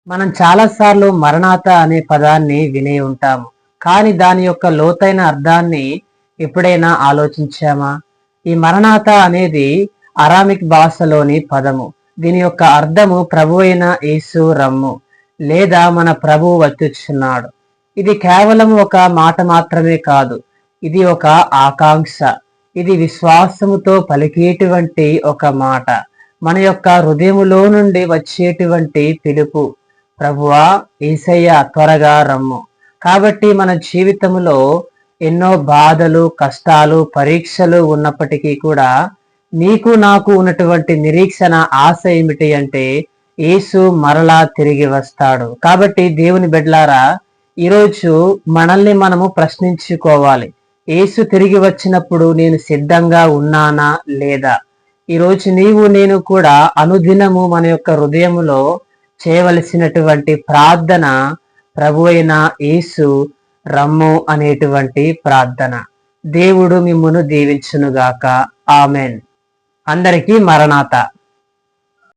మనం చాలాసార్లు మరణాత అనే పదాన్ని విని ఉంటాము. కానీ దాని యొక్క లోతైన అర్థాన్ని ఎప్పుడైనా ఆలోచించామా? ఈ మరణాత అనేది అరామిక్ భాషలోని పదము. దీని యొక్క అర్థము ప్రభు అయిన యేసు రమ్ము, లేదా మన ప్రభువు వచ్చుచున్నాడు. ఇది కేవలం ఒక మాట మాత్రమే కాదు, ఇది ఒక ఆకాంక్ష. ఇది విశ్వాసముతో పలికేటువంటి ఒక మాట, మన యొక్క హృదయములో నుండి వచ్చేటువంటి పిలుపు. ప్రభువా, యేసయ్య త్వరగా రమ్ము. కాబట్టి మన జీవితంలో ఎన్నో బాధలు, కష్టాలు, పరీక్షలు ఉన్నప్పటికీ కూడా నీకు నాకు ఉన్నటువంటి నిరీక్షణ, ఆశ ఏమిటి అంటే యేసు మరలా తిరిగి వస్తాడు. కాబట్టి దేవుని బిడ్డలారా, ఈరోజు మనల్ని మనము ప్రశ్నించుకోవాలి. యేసు తిరిగి వచ్చినప్పుడు నేను సిద్ధంగా ఉన్నానా లేదా? ఈరోజు నీవు నేను కూడా అనుదినము మన యొక్క హృదయములో చేయవలసినటువంటి ప్రార్థన ప్రభు అయిన యేసు రమ్ము అనేటువంటి ప్రార్థన. దేవుడు మిమ్మును దీవించునుగాక. ఆమెన్. అందరికీ మరణాత.